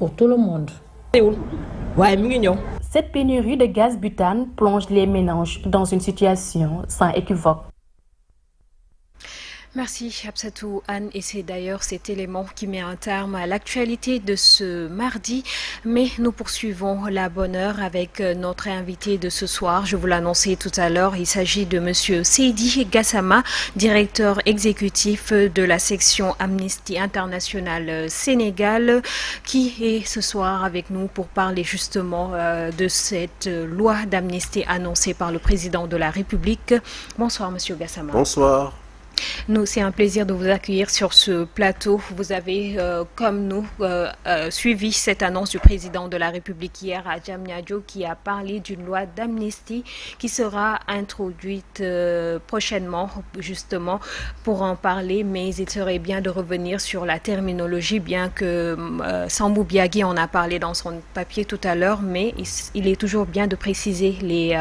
pour tout le monde. Cette pénurie de gaz butane plonge les ménages dans une situation sans équivoque. Merci Absatou Anne, et c'est d'ailleurs cet élément qui met un terme à l'actualité de ce mardi, mais nous poursuivons la bonne heure avec notre invité de ce soir. Je vous l'annonçais tout à l'heure, il s'agit de monsieur Seydi Gassama, directeur exécutif de la section Amnesty International Sénégal, qui est ce soir avec nous pour parler justement de cette loi d'amnistie annoncée par le président de la République. Bonsoir monsieur Gassama. Bonsoir. Nous, c'est un plaisir de vous accueillir sur ce plateau. Vous avez, comme nous, suivi cette annonce du président de la République hier à Diamniadio, qui a parlé d'une loi d'amnistie qui sera introduite prochainement, justement, pour en parler. Mais il serait bien de revenir sur la terminologie, bien que Sambou Biagui en a parlé dans son papier tout à l'heure, mais il est toujours bien de préciser les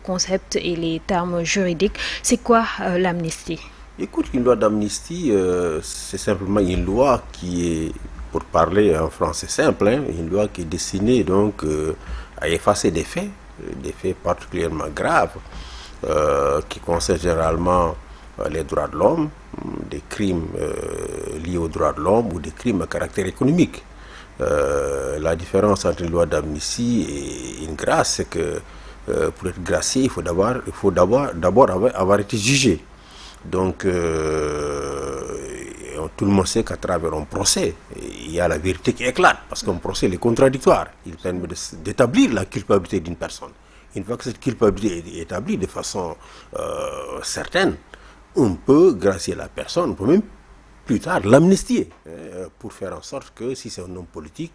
concepts et les termes juridiques. C'est quoi l'amnistie ? Écoute, une loi d'amnistie, c'est simplement une loi qui est, pour parler en français simple, une loi qui est destinée donc à effacer des faits particulièrement graves, qui concernent généralement les droits de l'homme, des crimes liés aux droits de l'homme ou des crimes à caractère économique. La différence entre une loi d'amnistie et une grâce, c'est que pour être gracié, il faut d'abord avoir été jugé. Donc, tout le monde sait qu'à travers un procès, il y a la vérité qui éclate, parce qu'un procès est contradictoire. Il permet d'établir la culpabilité d'une personne. Une fois que cette culpabilité est établie de façon certaine, on peut gracier la personne, on peut même plus tard l'amnistier, pour faire en sorte que, si c'est un homme politique,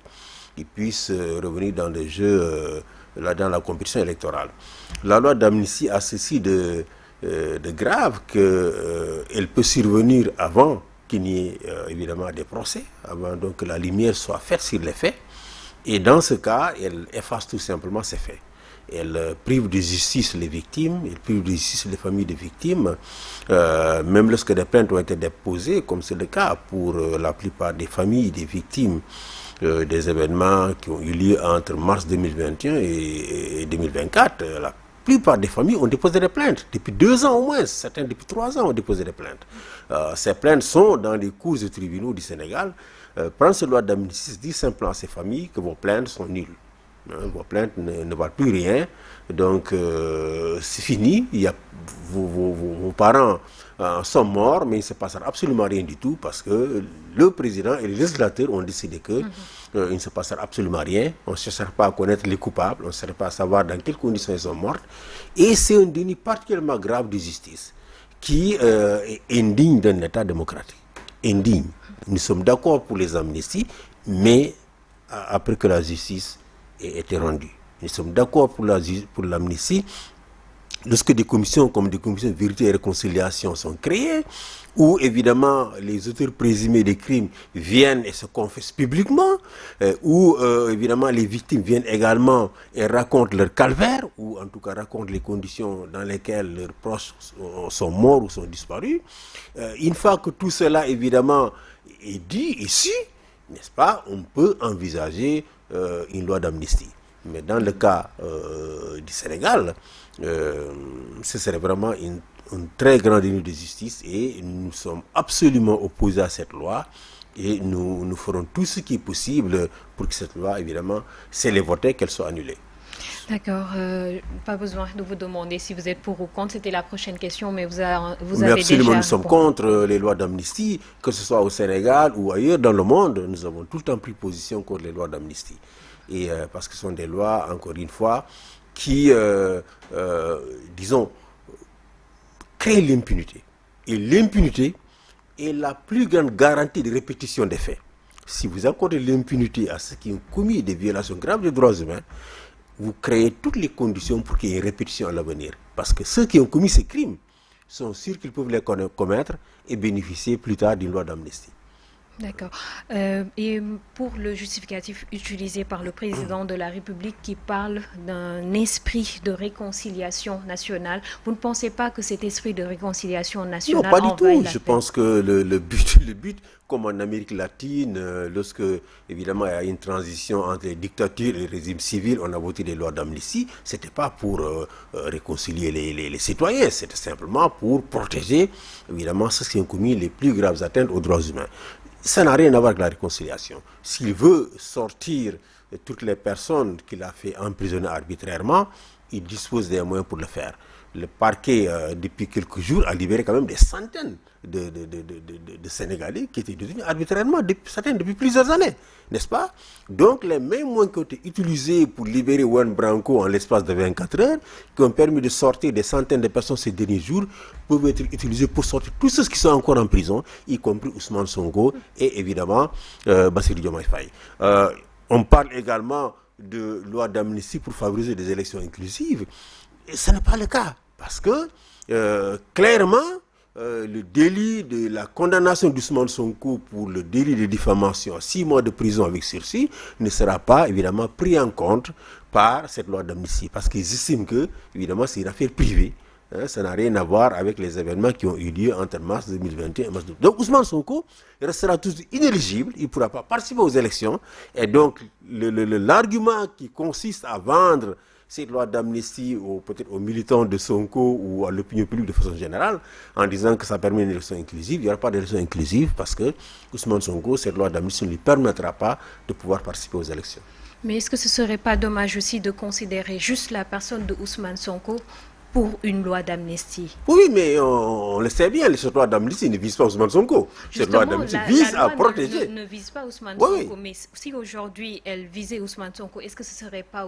il puisse revenir dans le jeu, dans la compétition électorale. La loi d'amnistie a ceci de grave qu'elle peut survenir avant qu'il n'y ait évidemment des procès, avant donc que la lumière soit faite sur les faits. Et dans ce cas, elle efface tout simplement ces faits. Elle prive de justice les victimes, elle prive de justice les familles des victimes, même lorsque des plaintes ont été déposées, comme c'est le cas pour la plupart des familles des victimes des événements qui ont eu lieu entre mars 2021 et 2024. La plupart des familles ont déposé des plaintes, depuis 2 ans au moins, certains depuis 3 ans ont déposé des plaintes. Ces plaintes sont dans les cours de tribunaux du Sénégal. Prendre cette loi d'amnistie dit simplement à ces familles que vos plaintes sont nulles. Vos plaintes ne valent plus rien, donc c'est fini. Vos parents sont morts, mais il ne se passera absolument rien du tout, parce que le président et les législateurs ont décidé que il ne se passera absolument rien. On ne cherchera pas à connaître les coupables, on ne cherchera pas à savoir dans quelles conditions ils sont morts. Et c'est un déni particulièrement grave de justice qui est indigne d'un État démocratique. Indigne. Nous sommes d'accord pour les amnisties, mais après que la justice ait été rendue. Nous sommes d'accord pour l'amnistie lorsque des commissions comme des commissions de vérité et réconciliation sont créées, où évidemment les auteurs présumés des crimes viennent et se confessent publiquement, où évidemment les victimes viennent également et racontent leur calvaire, ou en tout cas racontent les conditions dans lesquelles leurs proches sont morts ou sont disparus. Une fois que tout cela évidemment est dit ici, n'est-ce pas, on peut envisager une loi d'amnistie. Mais dans le cas du Sénégal, ce serait vraiment une très grande déni de justice, et nous sommes absolument opposés à cette loi, et nous ferons tout ce qui est possible pour que cette loi, évidemment, si elle est votée, qu'elle soit annulée. D'accord, pas besoin de vous demander si vous êtes pour ou contre, c'était la prochaine question, mais vous Mais avez absolument, déjà... nous sommes contre les lois d'amnistie, que ce soit au Sénégal ou ailleurs dans le monde. Nous avons tout le temps pris position contre les lois d'amnistie. Et parce que ce sont des lois, encore une fois, qui, disons, créent l'impunité. Et l'impunité est la plus grande garantie de répétition des faits. Si vous accordez l'impunité à ceux qui ont commis des violations graves des droits humains, vous créez toutes les conditions pour qu'il y ait une répétition à l'avenir. Parce que ceux qui ont commis ces crimes sont sûrs qu'ils peuvent les commettre et bénéficier plus tard d'une loi d'amnistie. D'accord. Et pour le justificatif utilisé par le président de la République qui parle d'un esprit de réconciliation nationale, vous ne pensez pas que cet esprit de réconciliation nationale... Non, pas du tout. Je paix? pense que le but, comme en Amérique latine, lorsque, évidemment, il y a une transition entre les dictatures et les régimes civils, on a voté des lois d'amnistie, ce n'était pas pour réconcilier les citoyens, c'était simplement pour protéger, évidemment, ceux qui ont commis les plus graves atteintes aux droits humains. Ça n'a rien à voir avec la réconciliation. S'il veut sortir toutes les personnes qu'il a fait emprisonner arbitrairement, il dispose des moyens pour le faire. Le parquet, depuis quelques jours, a libéré quand même des centaines de Sénégalais qui étaient détenus arbitrairement, certains depuis plusieurs années, n'est-ce pas? Donc les mêmes moyens qui ont été utilisés pour libérer Juan Branco en l'espace de 24 heures, qui ont permis de sortir des centaines de personnes ces derniers jours, peuvent être utilisés pour sortir tous ceux qui sont encore en prison, y compris Ousmane Sonko et évidemment Bassirou Diomaye Faye. On parle également de loi d'amnistie pour favoriser des élections inclusives. Et ce n'est pas le cas, parce que clairement, le délit de la condamnation d'Ousmane Sonko pour le délit de diffamation à 6 mois de prison avec sursis ne sera pas évidemment pris en compte par cette loi d'amnistie, parce qu'ils estiment que, évidemment, c'est une affaire privée. Hein, ça n'a rien à voir avec les événements qui ont eu lieu entre mars 2021 et mars 2022. Donc Ousmane Sonko restera toujours inéligible, il ne pourra pas participer aux élections. Et donc l'argument qui consiste à vendre cette loi d'amnistie peut-être aux militants de Sonko ou à l'opinion publique de façon générale, en disant que ça permet une élection inclusive, il n'y aura pas d'élection inclusive parce que Ousmane Sonko, cette loi d'amnistie ne lui permettra pas de pouvoir participer aux élections. Mais est-ce que ce ne serait pas dommage aussi de considérer juste la personne de Ousmane Sonko pour une loi d'amnistie? Oui, mais on le sait bien, cette loi d'amnistie ne vise pas Ousmane Sonko. Cette loi d'amnistie vise à protéger. Ne vise pas Ousmane Sonko, mais si aujourd'hui elle visait Ousmane Sonko, est-ce que ce ne serait pas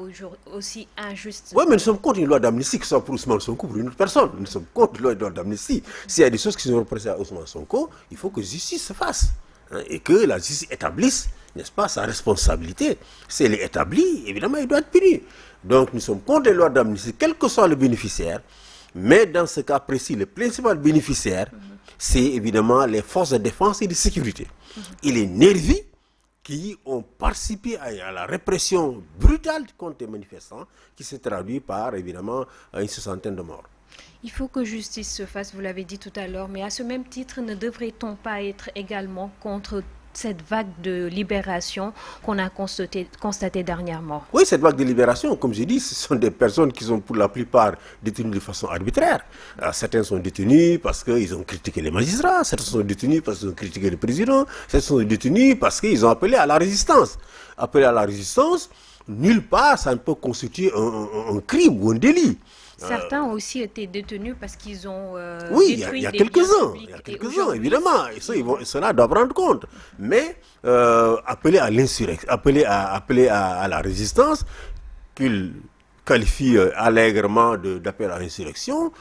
aussi injuste? Oui, mais nous sommes contre une loi d'amnistie qui soit pour Ousmane Sonko, pour une autre personne. Nous sommes contre une loi d'amnistie. S'il y a des choses qui sont représentées à Ousmane Sonko, il faut que justice se fasse. Hein, et que la justice établisse, n'est-ce pas, sa responsabilité. Si elle est établie, évidemment, il doit être puni. Donc nous sommes contre les lois d'amnistie, quel que soit le bénéficiaire, mais dans ce cas précis, le principal bénéficiaire, c'est évidemment les forces de défense et de sécurité. Et les nervis qui ont participé à la répression brutale contre les manifestants, qui s'est traduit par, évidemment, une soixantaine de morts. Il faut que justice se fasse, vous l'avez dit tout à l'heure, mais à ce même titre, ne devrait-on pas être également contre cette vague de libération qu'on a constatée dernièrement? Oui, cette vague de libération, comme je dis, ce sont des personnes qui sont pour la plupart détenues de façon arbitraire. Certains sont détenus parce qu'ils ont critiqué les magistrats, certains sont détenus parce qu'ils ont critiqué le président, certains sont détenus parce qu'ils ont appelé à la résistance. Appeler à la résistance, nulle part ça ne peut constituer un crime ou un délit. Certains ont aussi été détenus parce qu'ils ont oui, il y a quelques-uns, évidemment. Et cela doit prendre compte. Mais appeler à l'insurrection, appeler à la résistance, qu'ils qualifient allègrement d'appel à l'insurrection,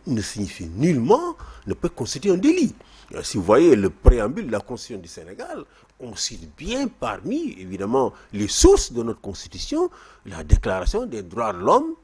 ne signifie nullement, ne peut constituer un délit. Si vous voyez le préambule de la Constitution du Sénégal, on cite bien parmi, évidemment, les sources de notre Constitution, la Déclaration des droits de l'homme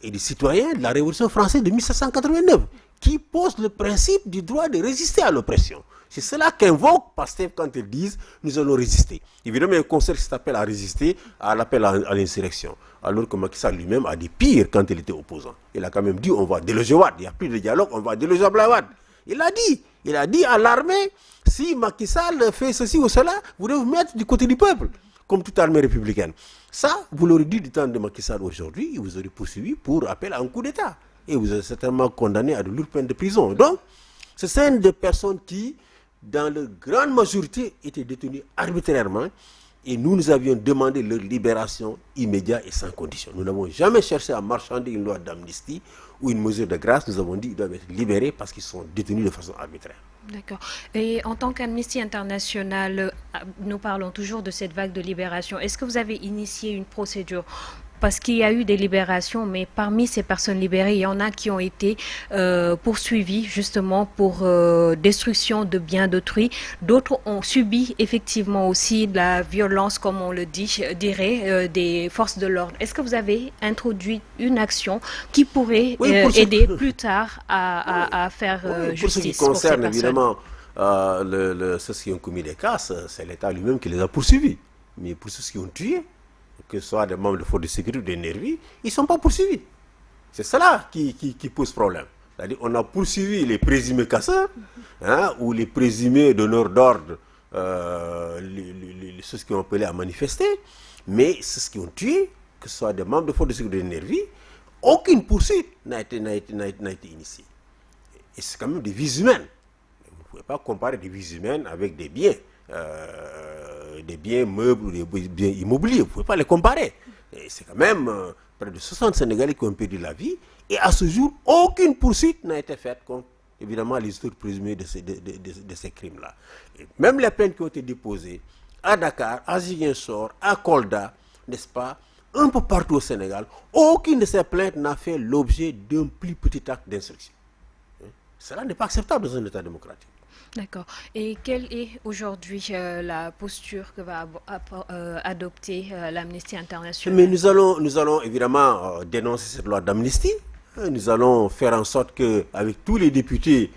et des citoyens de la Révolution française de 1789, qui pose le principe du droit de résister à l'oppression. C'est cela qu'invoque Pastef quand ils disent « nous allons résister ». Évidemment, il y a un concept qui s'appelle à résister à l'appel à l'insurrection. Alors que Macky Sall lui-même a dit pire quand il était opposant. Il a quand même dit « on va déloger Wade ». Il n'y a plus de dialogue, on va déloger Wade. Il a dit à l'armée « si Macky Sall fait ceci ou cela, vous devez vous mettre du côté du peuple ». Comme toute armée républicaine. Ça, vous l'aurez dit du temps de Macky Sall aujourd'hui, vous aurez poursuivi pour appel à un coup d'État. Et vous êtes certainement condamné à de lourdes peines de prison. Donc, ce sont des personnes qui, dans la grande majorité, étaient détenues arbitrairement. Et nous avions demandé leur libération immédiate et sans condition. Nous n'avons jamais cherché à marchander une loi d'amnistie ou une mesure de grâce. Nous avons dit qu'ils doivent être libérés parce qu'ils sont détenus de façon arbitraire. D'accord. Et en tant qu'Amnesty International, nous parlons toujours de cette vague de libération. Est-ce que vous avez initié une procédure? Parce qu'il y a eu des libérations, mais parmi ces personnes libérées, il y en a qui ont été poursuivies justement pour destruction de biens d'autrui. D'autres ont subi effectivement aussi de la violence, comme on le dirait, des forces de l'ordre. Est-ce que vous avez introduit une action qui pourrait aider plus tard à faire justice pour ce qui concerne évidemment ceux qui ont commis des casses, c'est l'État lui-même qui les a poursuivis. Mais pour ceux qui ont tué, que ce soit des membres de force de sécurité ou des nervis, ils ne sont pas poursuivis. C'est cela qui pose problème. C'est-à-dire on a poursuivi les présumés casseurs, ou les présumés donneurs d'ordre, ceux qui ont appelé à manifester, mais ceux qui ont tué, que ce soit des membres de force de sécurité ou des nervis, aucune poursuite n'a été initiée. Et c'est quand même des vies humaines. Vous ne pouvez pas comparer des vies humaines avec des biens meubles ou des biens immobiliers. Vous ne pouvez pas les comparer. Et c'est quand même près de 60 Sénégalais qui ont perdu la vie. Et à ce jour, aucune poursuite n'a été faite contre, évidemment, les auteurs présumés de ces crimes-là. Et même les plaintes qui ont été déposées à Dakar, à Ziguinchor, à Kolda, n'est-ce pas, un peu partout au Sénégal, aucune de ces plaintes n'a fait l'objet d'un plus petit acte d'instruction. Cela n'est pas acceptable dans un État démocratique. D'accord. Et quelle est aujourd'hui la posture que va adopter l'Amnesty International? Mais nous allons évidemment dénoncer cette loi d'amnistie. Nous allons faire en sorte qu'avec tous les députés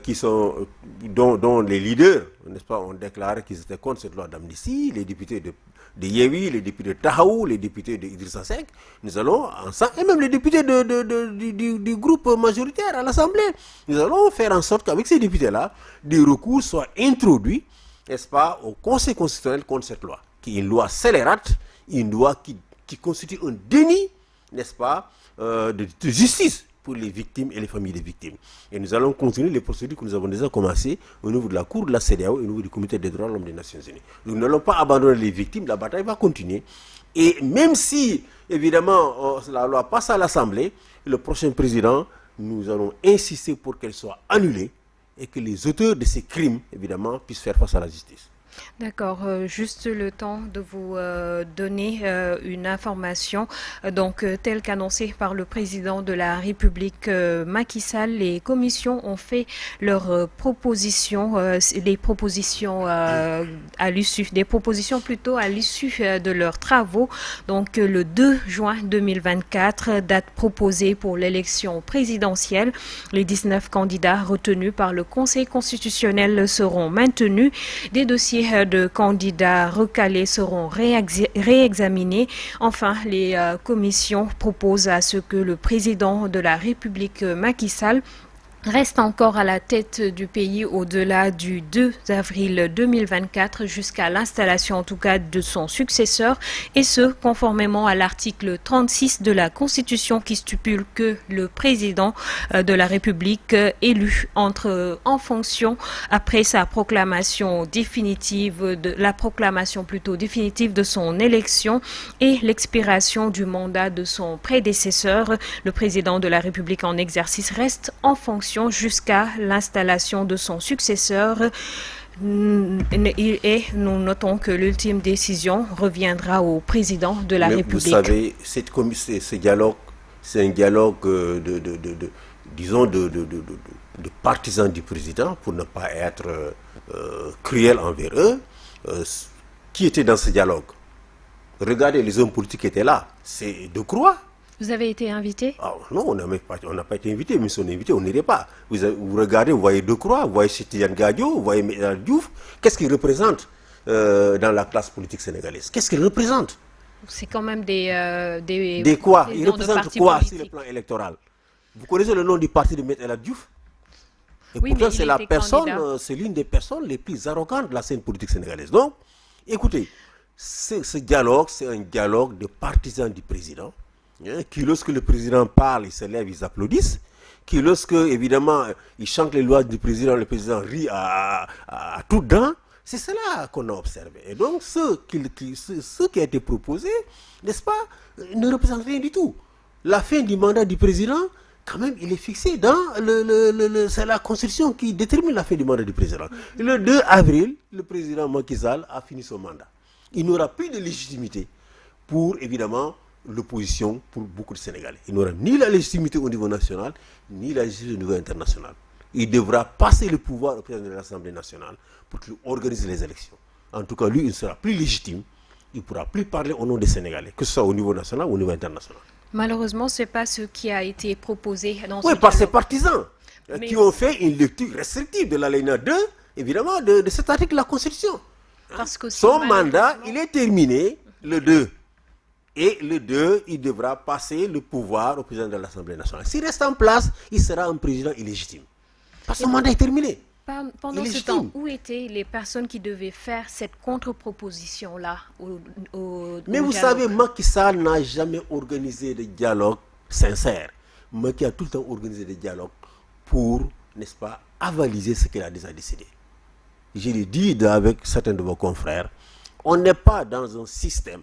qui sont, dont les leaders, n'est-ce pas, ont déclaré qu'ils étaient contre cette loi d'amnistie, les députés de Yewwi, les députés de Tahaou, les députés de Idrissa Seck, nous allons ensemble, et même les députés du groupe majoritaire à l'Assemblée, nous allons faire en sorte qu'avec ces députés-là, des recours soient introduits, n'est-ce pas, au Conseil constitutionnel contre cette loi, qui est une loi scélérate, une loi qui constitue un déni, n'est-ce pas, de justice pour les victimes et les familles des victimes. Et nous allons continuer les procédures que nous avons déjà commencées au niveau de la Cour de la CEDEAO et au niveau du Comité des droits de l'homme des Nations Unies. Nous n'allons pas abandonner les victimes, la bataille va continuer. Et même si, évidemment, la loi passe à l'Assemblée, le prochain président, nous allons insister pour qu'elle soit annulée et que les auteurs de ces crimes, évidemment, puissent faire face à la justice. D'accord, juste le temps de vous donner une information. Donc, telle qu'annoncée par le président de la République Macky Sall, les commissions ont fait leurs propositions, des propositions à l'issue de leurs travaux. Donc, le 2 juin 2024, date proposée pour l'élection présidentielle. Les 19 candidats retenus par le Conseil constitutionnel seront maintenus. Des dossiers de candidats recalés seront réexaminés. Enfin, les commissions proposent à ce que le président de la République, Macky Sall, reste encore à la tête du pays au-delà du 2 avril 2024 jusqu'à l'installation en tout cas de son successeur, et ce conformément à l'article 36 de la Constitution qui stipule que le président de la République élu entre en fonction après sa proclamation définitive de son élection et l'expiration du mandat de son prédécesseur. Le président de la République en exercice reste en fonction jusqu'à l'installation de son successeur. Et nous notons que l'ultime décision reviendra au président de la République. Vous savez, ce dialogue, c'est un dialogue disons de partisans du président, pour ne pas être cruel envers eux. Qui était dans ce dialogue? Regardez les hommes politiques qui étaient là. C'est Decroix. Vous avez été invité? Non, on n'a pas été invité, mais si on est invité, on n'irait pas. Vous regardez, vous voyez Decroix, vous voyez Cheikh Gadio, vous voyez Maître Diouf. Qu'est-ce qu'ils représentent dans la classe politique sénégalaise? Qu'est-ce qu'ils représentent? C'est quand même des quoi? Ils représentent quoi sur le plan électoral? Vous connaissez le nom du parti de Maître Diouf? Et oui, pourtant, c'est l'une des personnes les plus arrogantes de la scène politique sénégalaise. Donc, écoutez, ce dialogue, c'est un dialogue de partisans du président, qui, lorsque le président parle, ils se lèvent, ils applaudissent, qui, lorsque, évidemment, ils chantent les lois du président, le président rit à toutes dents. C'est cela qu'on a observé. Et donc, ce qui a été proposé, n'est-ce pas, ne représente rien du tout. La fin du mandat du président, quand même, il est fixé dans c'est la Constitution qui détermine la fin du mandat du président. Le 2 avril, le président Macky Sall a fini son mandat. Il n'aura plus de légitimité pour, évidemment, l'opposition pour beaucoup de Sénégalais. Il n'aura ni la légitimité au niveau national, ni la légitimité au niveau international. Il devra passer le pouvoir au président de l'Assemblée nationale pour qu'il organise les élections. En tout cas, lui, il ne sera plus légitime. Il ne pourra plus parler au nom des Sénégalais, que ce soit au niveau national ou au niveau international. Malheureusement, ce n'est pas ce qui a été proposé dans ce par ses partisans qui ont fait une lecture restrictive de l'alinéa 2 évidemment, de cet article de la Constitution. Parce que Son mandat, il est terminé le 2. Et le 2, il devra passer le pouvoir au président de l'Assemblée nationale. S'il reste en place, il sera un président illégitime. Parce que son mandat est terminé. Pendant ce temps, où étaient les personnes qui devaient faire cette contre-proposition-là Mais vous savez, Macky Sall n'a jamais organisé de dialogue sincère. Macky a tout le temps organisé des dialogues pour, n'est-ce pas, avaliser ce qu'il a déjà décidé. Je l'ai dit avec certains de vos confrères, on n'est pas dans un système,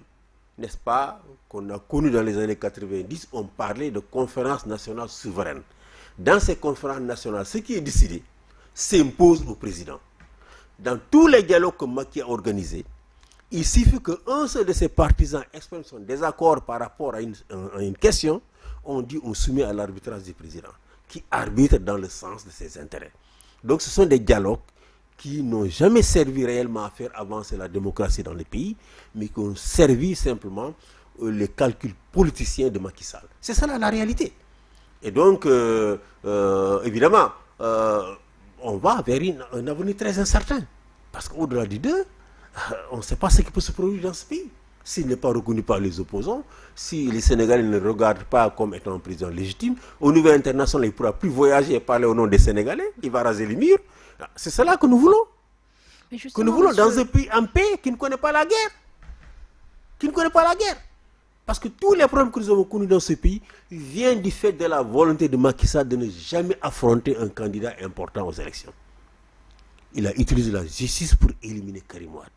n'est-ce pas, qu'on a connu dans les années 90, on parlait de conférence nationale souveraine. Dans ces conférences nationales, ce qui est décidé s'impose au président. Dans tous les dialogues que Macky a organisés, il suffit qu'un seul de ses partisans exprime son désaccord par rapport à une question, on dit on soumet à l'arbitrage du président, qui arbitre dans le sens de ses intérêts. Donc ce sont des dialogues qui n'ont jamais servi réellement à faire avancer la démocratie dans le pays, mais qui ont servi simplement les calculs politiciens de Macky Sall. C'est ça la réalité. Et donc, évidemment, on va vers un avenir très incertain. Parce qu'au-delà du 2, on ne sait pas ce qui peut se produire dans ce pays. S'il n'est pas reconnu par les opposants, si les Sénégalais ne le regardent pas comme étant un président légitime, au niveau international, il ne pourra plus voyager et parler au nom des Sénégalais, il va raser les murs. C'est cela que nous voulons. Que nous voulons dans un pays en paix qui ne connaît pas la guerre. Qui ne connaît pas la guerre. Parce que tous les problèmes que nous avons connus dans ce pays viennent du fait de la volonté de Macky Sall de ne jamais affronter un candidat important aux élections. Il a utilisé la justice pour éliminer Karim Wade.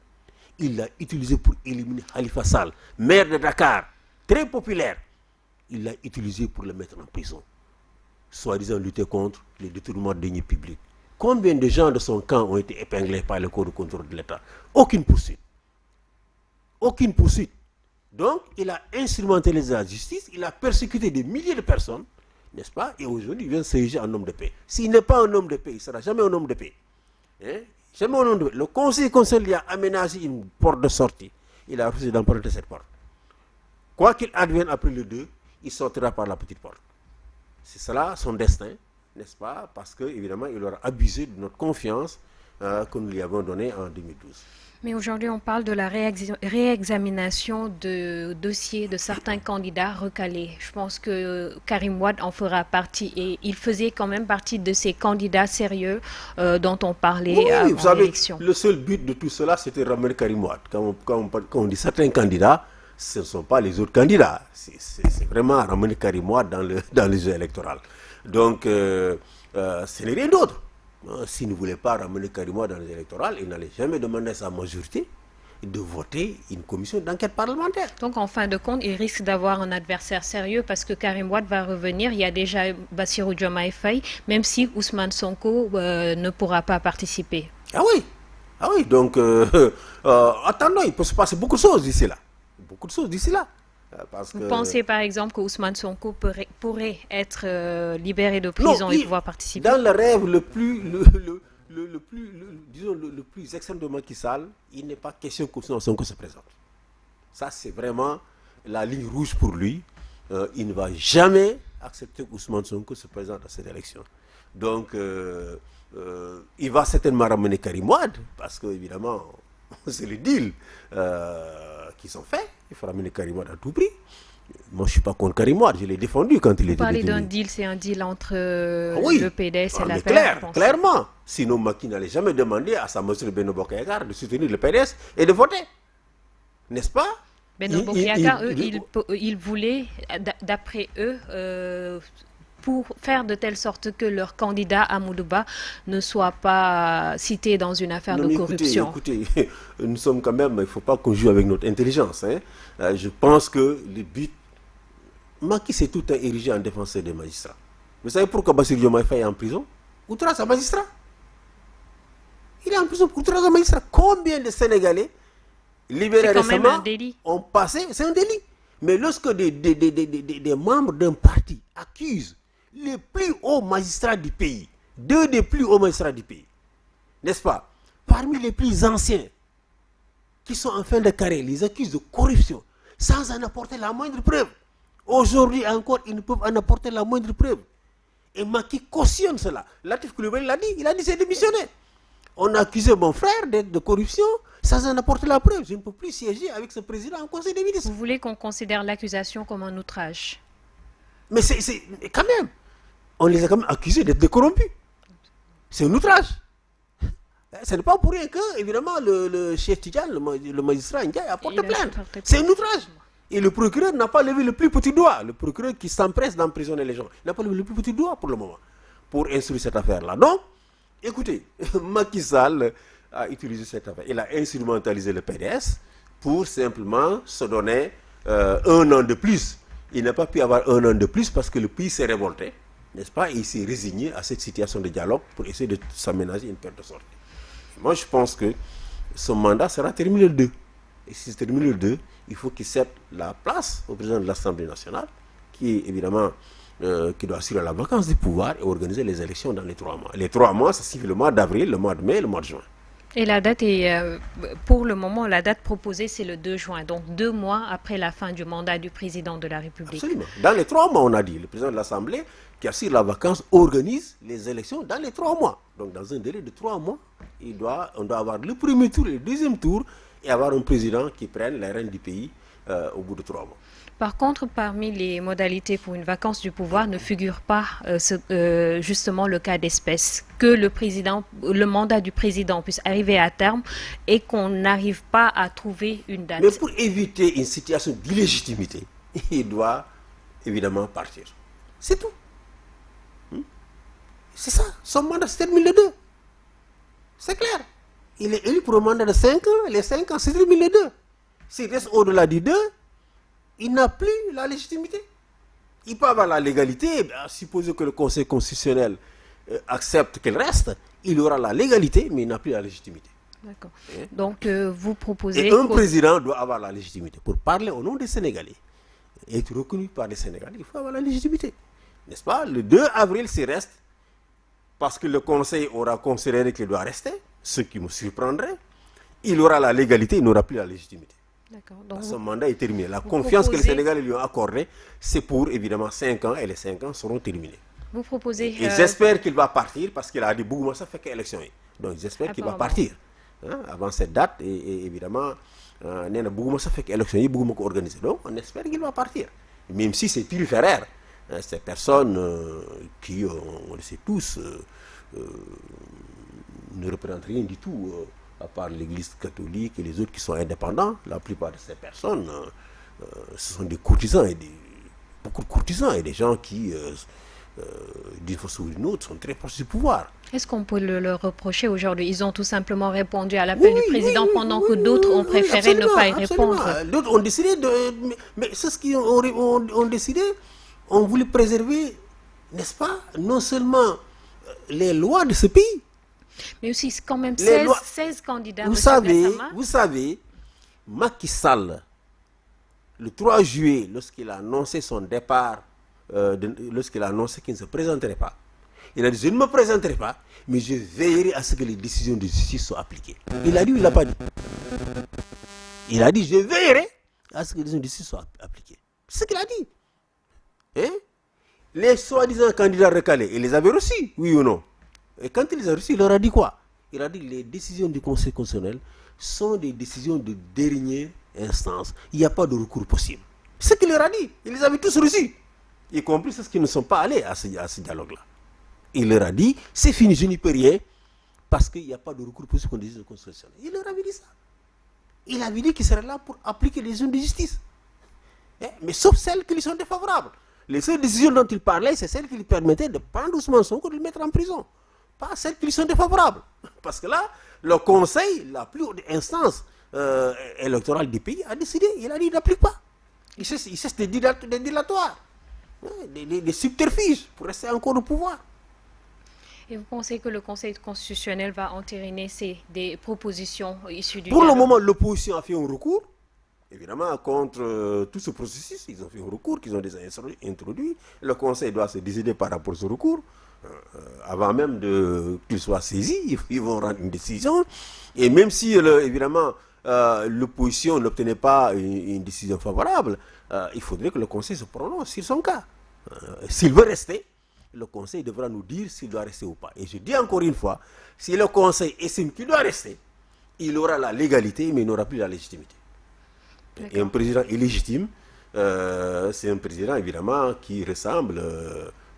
Il l'a utilisé pour éliminer Khalifa Sall, maire de Dakar, très populaire. Il l'a utilisé pour le mettre en prison. Soi-disant lutter contre les détournements de deniers publics. Combien de gens de son camp ont été épinglés par le corps de contrôle de l'État? Aucune poursuite. Aucune poursuite. Donc, il a instrumentalisé la justice, il a persécuté des milliers de personnes, n'est-ce pas? Et aujourd'hui, il vient s'ériger en homme de paix. S'il n'est pas un homme de paix, il ne sera jamais un homme de paix. Hein? Jamais un homme de paix. Le Conseil constitutionnel lui a aménagé une porte de sortie. Il a refusé d'emprunter cette porte. Quoi qu'il advienne après le 2, il sortira par la petite porte. C'est cela son destin, n'est-ce pas? Parce qu'évidemment, il aura abusé de notre confiance que nous lui avons donnée en 2012. Mais aujourd'hui, on parle de la réexamination de dossiers de certains candidats recalés. Je pense que Karim Wade en fera partie et il faisait quand même partie de ces candidats sérieux dont on parlait avant vous savez, l'élection. Le seul but de tout cela, c'était ramener Karim Wade. Quand on dit certains candidats, ce ne sont pas les autres candidats. C'est vraiment ramener Karim Wade dans le jeu électoral. Donc, ce n'est rien d'autre. S'il ne voulait pas ramener Karim Wade dans les électorales, il n'allait jamais demander à sa majorité de voter une commission d'enquête parlementaire. Donc, en fin de compte, il risque d'avoir un adversaire sérieux parce que Karim Wade va revenir. Il y a déjà Bassirou Diomaye Faye, même si Ousmane Sonko ne pourra pas participer. Ah oui, donc attendons, il peut se passer beaucoup de choses d'ici là. Beaucoup de choses d'ici là. Vous pensez par exemple que Ousmane Sonko pourrait être libéré de prison et pouvoir participer? Dans le rêve le plus extrême de Macky Sall, il n'est pas question que Ousmane Sonko se présente. Ça, c'est vraiment la ligne rouge pour lui. Il ne va jamais accepter que Ousmane Sonko se présente à cette élection. Donc, il va certainement ramener Karim Wade, parce qu'évidemment, c'est le deal qui sont faits. Il faut ramener Karim Wade à tout prix. Moi, je ne suis pas contre Karim Wade. Je l'ai défendu quand il était détenu. Vous parlez d'un deal, c'est un deal entre le PDS et la PDS. Clairement. Sinon, Macky n'allait jamais demander à sa majorité Benno Bokk Yakaar de soutenir le PDS et de voter. N'est-ce pas? Benno Bokk Yakaar, ils voulaient, d'après eux, pour faire de telle sorte que leur candidat Amadou Ba ne soit pas cité dans une affaire de corruption. Écoutez, nous sommes quand même, il ne faut pas qu'on joue avec notre intelligence. Hein. Je pense que le but, Macky s'est tout érigé en défenseur des magistrats. Vous savez pourquoi Bassirou Diomaye Faye est en prison? Outrage à magistrat. Il est en prison pour outrage à magistrat. Combien de Sénégalais libérés récemment ont passé? C'est un délit. Mais lorsque des membres d'un parti accusent les plus hauts magistrats du pays, deux des plus hauts magistrats du pays, n'est-ce pas? Parmi les plus anciens, qui sont en fin de carrière, les accusent de corruption, sans en apporter la moindre preuve. Aujourd'hui encore, ils ne peuvent en apporter la moindre preuve. Et Macky cautionne cela. Latif Coulibaly l'a dit, il a dit c'est démissionné. On a accusé mon frère de corruption sans en apporter la preuve. Je ne peux plus siéger avec ce président en Conseil des ministres. Vous voulez qu'on considère l'accusation comme un outrage? Mais c'est quand même, on les a quand même accusés d'être corrompus. C'est un outrage. Ce n'est pas pour rien que, évidemment, le chef Tidjane, le magistrat Ndiaye, a porté plainte. C'est un outrage. Et le procureur n'a pas levé le plus petit doigt. Le procureur qui s'empresse d'emprisonner les gens n'a pas levé le plus petit doigt pour le moment, pour instruire cette affaire-là. Donc, écoutez, Macky Sall a utilisé cette affaire. Il a instrumentalisé le PDS pour simplement se donner 1 an de plus. Il n'a pas pu avoir 1 an de plus parce que le pays s'est révolté, n'est-ce pas? Et il s'est résigné à cette situation de dialogue pour essayer de s'aménager une perte de sortie. Moi, je pense que son mandat sera terminé le 2. Et si c'est terminé le 2, il faut qu'il cède la place au président de l'Assemblée nationale, qui est évidemment qui doit assurer la vacance du pouvoir et organiser les élections dans les 3 mois. Les 3 mois, ça signifie le mois d'avril, le mois de mai et le mois de juin. Et la date est, pour le moment, la date proposée, c'est le 2 juin, donc 2 mois après la fin du mandat du président de la République. Absolument. Dans les 3 mois, on a dit, le président de l'Assemblée, qui assure la vacance, organise les élections dans les 3 mois. Donc, dans un délai de 3 mois, on doit avoir le premier tour et le deuxième tour et avoir un président qui prenne les rênes du pays au bout de 3 mois. Par contre, parmi les modalités pour une vacance du pouvoir ne figure pas justement le cas d'espèce, que le mandat du président puisse arriver à terme et qu'on n'arrive pas à trouver une date. Mais pour éviter une situation d'illégitimité, il doit évidemment partir. C'est tout. C'est ça. Son mandat se termine le 2. C'est clair. Il est élu pour un mandat de 5 ans. Les 5 ans se terminent le 2. S'il reste au-delà du 2, il n'a plus la légitimité. Il peut avoir la légalité, supposé que le Conseil constitutionnel accepte qu'elle reste, il aura la légalité, mais il n'a plus la légitimité. D'accord. Donc, vous proposez... Et un président doit avoir la légitimité. Pour parler au nom des Sénégalais, et être reconnu par les Sénégalais, il faut avoir la légitimité. N'est-ce pas? Le 2 avril, s'il reste, parce que le Conseil aura considéré qu'il doit rester, ce qui me surprendrait, il aura la légalité, il n'aura plus la légitimité. Donc son mandat est terminé. La confiance que les Sénégalais lui ont accordée, c'est pour évidemment 5 ans et les 5 ans seront terminés. Vous proposez... Et j'espère qu'il va partir parce qu'il a dit Bougouma ça fait quelle élection. Donc j'espère qu'il va partir avant cette date et évidemment, Bougouma ça fait quelle élection, Bougouma organisé. Donc on espère qu'il va partir. Même si c'est turiféraire, ces personnes qui, on le sait tous, ne représentent rien du tout. À part l'Église catholique et les autres qui sont indépendants, la plupart de ces personnes, ce sont des courtisans et beaucoup de courtisans et des gens qui, d'une façon ou d'une autre, sont très proches du pouvoir. Est-ce qu'on peut le reprocher aujourd'hui? Ils ont tout simplement répondu à l'appel du président pendant que d'autres ont préféré ne pas y répondre. D'autres ont décidé de... Mais c'est ce qu'ils ont décidé. On voulait préserver, n'est-ce pas, non seulement les lois de ce pays, mais aussi quand même 16 candidats. Vous savez, Macky Sall, le 3 juillet, lorsqu'il a annoncé son départ, lorsqu'il a annoncé qu'il ne se présenterait pas, il a dit, je ne me présenterai pas, mais je veillerai à ce que les décisions de justice soient appliquées. Il a dit ou il n'a pas dit? Il a dit, je veillerai à ce que les décisions de justice soient appliquées. C'est ce qu'il a dit. Hein? Les soi-disant candidats recalés, il les avait reçus, oui ou non? Et quand il les a reçus, il leur a dit quoi? Il a dit que les décisions du Conseil constitutionnel sont des décisions de dernière instance. Il n'y a pas de recours possible. C'est ce qu'il leur a dit. Il les avait tous reçus. Y compris ceux qui ne sont pas allés à ce dialogue-là. Il leur a dit, c'est fini, je n'y peux rien, parce qu'il n'y a pas de recours possible contre les décisions constitutionnelles. Il leur avait dit ça. Il avait dit qu'il serait là pour appliquer les décisions de justice. Mais sauf celles qui lui sont défavorables. Les seules décisions dont il parlait, c'est celles qui lui permettaient de prendre doucement son corps et de le mettre en prison. Pas celles qui lui sont défavorables. Parce que là, le Conseil, la plus haute instance électorale du pays, a décidé. Il a dit qu'il n'applique pas. Il cesse des dilatoires, des subterfuges pour rester encore au pouvoir. Et vous pensez que le Conseil constitutionnel va entériner des propositions issues du Pour dialogue? le moment, l'opposition a fait un recours. Évidemment, contre tout ce processus, ils ont fait un recours qu'ils ont déjà introduit. Le Conseil doit se décider par rapport à ce recours. Avant même qu'il soit saisi, ils vont rendre une décision. Et même si, évidemment, l'opposition n'obtenait pas une décision favorable, il faudrait que le Conseil se prononce sur son cas. S'il veut rester, le Conseil devra nous dire s'il doit rester ou pas. Et je dis encore une fois, si le Conseil estime qu'il doit rester, il aura la légalité, mais il n'aura plus la légitimité. Et un président illégitime, c'est un président évidemment qui ressemble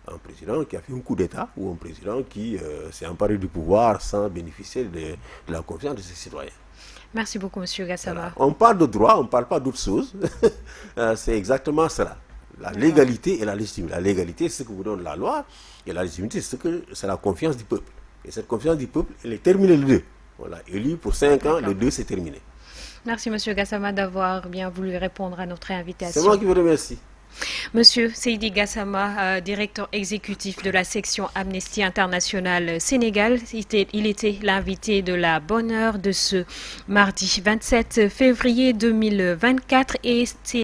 à un président qui a fait un coup d'État ou un président qui s'est emparé du pouvoir sans bénéficier de la confiance de ses citoyens. Merci beaucoup, M. Gassama. Voilà. On parle de droit, on ne parle pas d'autre chose. C'est exactement cela. La légalité et la légitimité. La légalité, c'est ce que vous donne la loi, et la légitimité, c'est la confiance du peuple. Et cette confiance du peuple, elle est terminée le 2. Voilà, élu pour 5 ans, le 2, c'est terminé. Merci, M. Gassama, d'avoir bien voulu répondre à notre invitation. C'est moi qui vous remercie. Monsieur Seydi Gassama, directeur exécutif de la section Amnesty International Sénégal, il était l'invité de la bonne heure de ce mardi 27 février 2024 et c'est